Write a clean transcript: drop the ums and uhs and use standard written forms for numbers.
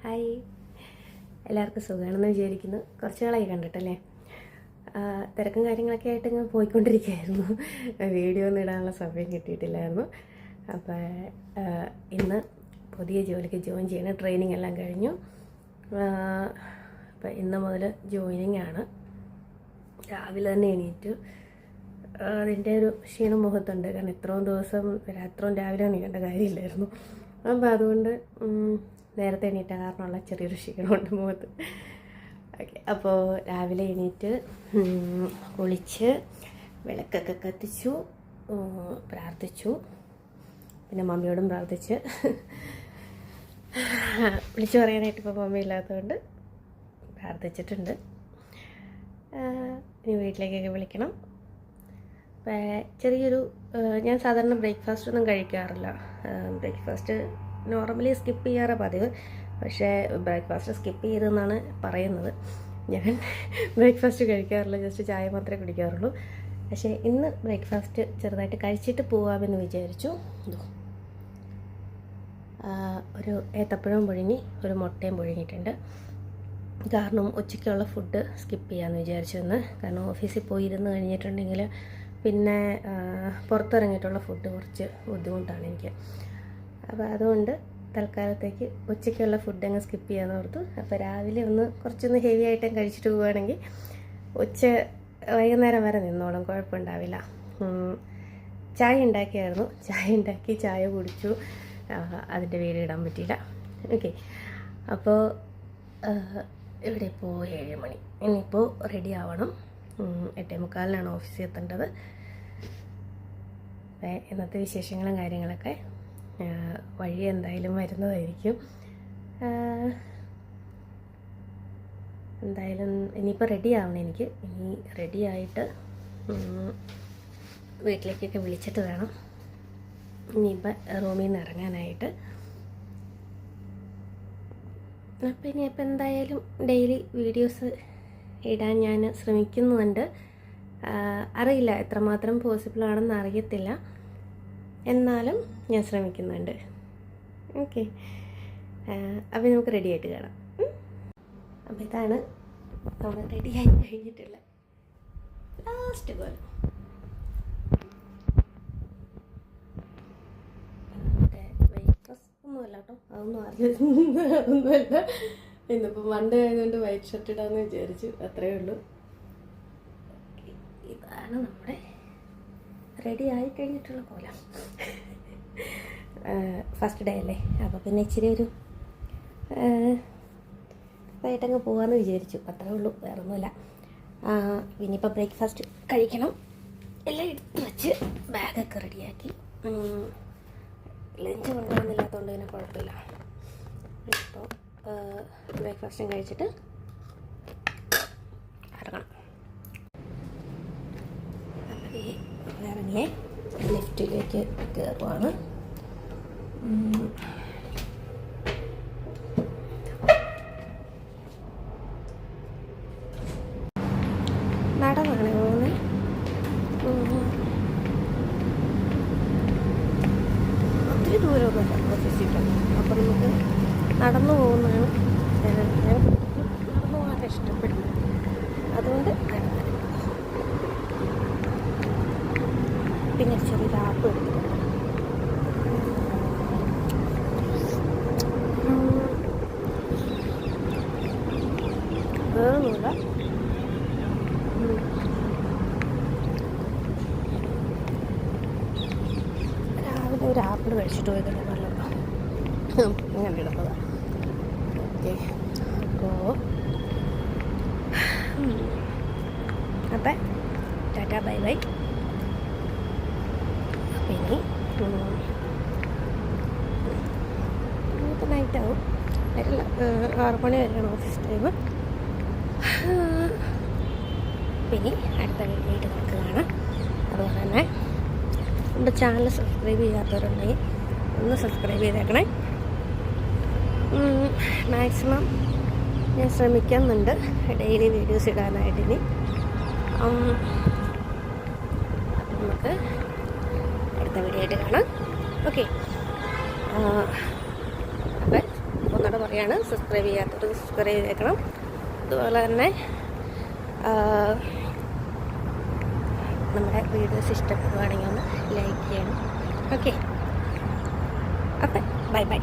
Hi, എല്ലാവർക്കും സുഖമാണെന്ന് വിചാരിക്കുന്നു. കുറച്ച് നാളായി കണ്ടിട്ടല്ലേ. തിരക്കും കാര്യങ്ങളൊക്കെ ആയിട്ട് ഇങ്ങനെ പോയിക്കൊണ്ടിരിക്കുകയായിരുന്നു. വീഡിയോ ഒന്നും ഇടാനുള്ള സമയം കിട്ടിയിട്ടില്ലായിരുന്നു. അപ്പോൾ ഇന്ന് പുതിയ ജോലിക്ക് ജോയിൻ ചെയ്യണം. ട്രെയിനിങ് എല്ലാം കഴിഞ്ഞു. അപ്പോൾ ഇന്ന് മുതൽ ജോയിനിങ് ആണ്. രാവിലെ തന്നെ എണീറ്റു. അതിൻ്റെ ഒരു ക്ഷീണം മുഖത്തുണ്ട്. കാരണം ഇത്രയും ദിവസം അത്രയും രാവിലെ എണീക്കേണ്ട കാര്യമില്ലായിരുന്നു. അപ്പോൾ അതുകൊണ്ട് നേരത്തെ എണീറ്റ കാരണമുള്ള ചെറിയൊരു ക്ഷീണമുണ്ട് മുഖത്ത്. ഓക്കെ, അപ്പോൾ രാവിലെ എണീറ്റ് കുളിച്ച് വിളക്കൊക്കെ കത്തിച്ചു, പ്രാർത്ഥിച്ചു. പിന്നെ മമ്മിയോടും പ്രാർത്ഥിച്ച്. വിളിച്ചു പറയാനായിട്ട് ഇപ്പോൾ മമ്മി ഇല്ലാത്തതുകൊണ്ട് പ്രാർത്ഥിച്ചിട്ടുണ്ട്. ഇനി വീട്ടിലേക്കൊക്കെ വിളിക്കണം. ചെറിയൊരു ഞാൻ സാധാരണ ബ്രേക്ക്ഫാസ്റ്റ് ഒന്നും കഴിക്കാറില്ല. ബ്രേക്ക്ഫാസ്റ്റ് നോർമലി സ്കിപ്പ് ചെയ്യാറ് പതിവ്. പക്ഷേ ബ്രേക്ക്ഫാസ്റ്റ് സ്കിപ്പ് ചെയ്തെന്നാണ് പറയുന്നത്. ഞാൻ ബ്രേക്ക്ഫാസ്റ്റ് കഴിക്കാറില്ല, ജസ്റ്റ് ചായ മാത്രമേ കുടിക്കാറുള്ളൂ. പക്ഷേ ഇന്ന് ബ്രേക്ക്ഫാസ്റ്റ് ചെറുതായിട്ട് കഴിച്ചിട്ട് പോകാമെന്ന് വിചാരിച്ചു. ഒരു ഏത്തപ്പഴവും പുഴുങ്ങി ഒരു മുട്ടയും പുഴുങ്ങിയിട്ടുണ്ട്. കാരണം ഉച്ചയ്ക്കുള്ള ഫുഡ് സ്കിപ്പ് ചെയ്യാമെന്ന് വിചാരിച്ചു ഇന്ന്. കാരണം ഓഫീസിൽ പോയി ഇരുന്ന് കഴിഞ്ഞിട്ടുണ്ടെങ്കിൽ പിന്നെ പുറത്തിറങ്ങിയിട്ടുള്ള ഫുഡ് കുറച്ച് ബുദ്ധിമുട്ടാണ് എനിക്ക്. അപ്പോൾ അതുകൊണ്ട് തൽക്കാലത്തേക്ക് ഉച്ചയ്ക്കുള്ള ഫുഡ് അങ്ങ് സ്കിപ്പ് ചെയ്യാമെന്ന് ഓർത്തു. അപ്പോൾ രാവിലെ കുറച്ചൊന്ന് ഹെവി ആയിട്ടും കഴിച്ചിട്ട് പോവുകയാണെങ്കിൽ വൈകുന്നേരം വരെ നിന്നോളും, കുഴപ്പമുണ്ടാവില്ല. ചായ ഉണ്ടാക്കിയായിരുന്നു. ചായ കുടിച്ചു. അതിൻ്റെ വീഡിയോ ഇടാൻ പറ്റിയില്ല. ഓക്കെ, അപ്പോൾ ഇവിടെ ഇപ്പോൾ 7 മണി. ഇനിയിപ്പോൾ റെഡി ആവണം. 8:45 ഓഫീസിൽ എത്തേണ്ടത്. ഇന്നത്തെ വിശേഷങ്ങളും കാര്യങ്ങളൊക്കെ വഴി എന്തായാലും വരുന്നതായിരിക്കും. എന്തായാലും ഇനിയിപ്പോൾ റെഡി ആവണം എനിക്ക്. ഇനി റെഡിയായിട്ട് വീട്ടിലേക്കൊക്കെ വിളിച്ചിട്ട് വേണം ഇനിയിപ്പോൾ റൂമിൽ നിന്ന് ഇറങ്ങാനായിട്ട്. അപ്പം ഇനിയിപ്പോൾ എന്തായാലും ഡെയിലി വീഡിയോസ് ഇടാൻ ഞാൻ ശ്രമിക്കുന്നുണ്ട്. അറിയില്ല എത്രമാത്രം പോസിബിളാണെന്ന് അറിയത്തില്ല, എന്നാലും ഞാൻ ശ്രമിക്കുന്നുണ്ട്. ഓക്കെ, അപ്പം നമുക്ക് റെഡി ആയിട്ട് കാണാം. അപ്പോൾ ഇതാണ് നമ്മൾ റെഡിയായി കഴിഞ്ഞിട്ടുള്ള ലാസ്റ്റ് കോലം. ബ്രേക്ക്ഫാസ്റ്റ് ഒന്നുമല്ല കേട്ടോ, അതൊന്നുമല്ല. ഇന്നിപ്പോൾ മൺഡേ ആയതുകൊണ്ട് വൈറ്റ് ഷർട്ട് ഇടാമെന്ന് വിചാരിച്ചു, അത്രയേ ഉള്ളൂ. ഇതാണ് നമ്മുടെ റെഡി ആയി കഴിഞ്ഞിട്ടുള്ള കോലം. ഫസ്റ്റ് ഡേ അല്ലേ, അപ്പോൾ പിന്നെ ഇച്ചിരി ഒരു ഇതായിട്ടങ്ങ് പോകാമെന്ന് വിചാരിച്ചു, അത്രേ ഉള്ളൂ, വേറെ ഒന്നുമില്ല. ഇനിയിപ്പോൾ ബ്രേക്ക്ഫാസ്റ്റ് കഴിക്കണം. എല്ലാം എടുത്ത് വെച്ച് ബാഗൊക്കെ റെഡിയാക്കി. ലഞ്ച് കൊണ്ടുവന്നില്ലാത്തതുകൊണ്ട് പിന്നെ കുഴപ്പമില്ല. ഇപ്പോൾ ബ്രേക്ക്ഫാസ്റ്റും കഴിച്ചിട്ട് ഇറങ്ങണം. ഇറങ്ങിയേ ലിഫ്റ്റിലേക്ക് കയറുവാണ്. നടന്നാണ് പോകുന്നത്. ഒത്തിരി ദൂരമൊന്നുമില്ല ഓഫീസിൽ. അപ്പോൾ നമുക്ക് നടന്നു പോകുന്നതാണ് നടന്നു പോകാൻ ഇഷ്ടപ്പെടുന്നത്. അതുകൊണ്ട് പിന്നെ ചെറിയൊരു ആപ്പ് എടുത്തിട്ടുണ്ട്. വേറൊന്നുമില്ല. രാവിലെ ഒരു ആപ്പിൾ കഴിച്ചിട്ട് പോയതല്ലേ നല്ലത്. ഇങ്ങനെ ഇടുന്നതാണ്. ഓക്കെ, അപ്പം ടാറ്റാ ബൈ ബൈ. ഇനി ഇപ്പം നൈറ്റാവും. 6 മണി വരെയാണ് ഓഫീസ് ടൈം. പിന്നെ അടുത്ത വീഡിയോയിട്ട് നമുക്ക് കാണാം. അതുപോലെ തന്നെ നമ്മുടെ ചാനൽ സബ്സ്ക്രൈബ് ചെയ്യാത്തവരുണ്ടെങ്കിൽ ഒന്ന് സബ്സ്ക്രൈബ് ചെയ്തേക്കണേ. മാക്സിമം ഞാൻ ശ്രമിക്കുന്നുണ്ട് ഡെയിലി വീഡിയോസ് ഇടാനായിട്ട്. ഇനി നമുക്ക് അടുത്ത വീഡിയോ ആയിട്ട് കാണാം. ഓക്കെ, അപ്പം ഒന്നുകൂടെ പറയാണ്. സബ്സ്ക്രൈബ് ചെയ്യാത്തവർ സബ്സ്ക്രൈബ് ചെയ്തേക്കണം. അതുപോലെ തന്നെ നമ്മുടെ വീഡിയോസ് ഇഷ്ടപ്പെടുവാണെങ്കിൽ ഒന്ന് ലൈക്ക് ചെയ്യണം. ഓക്കെ, അപ്പം ബൈ ബൈ.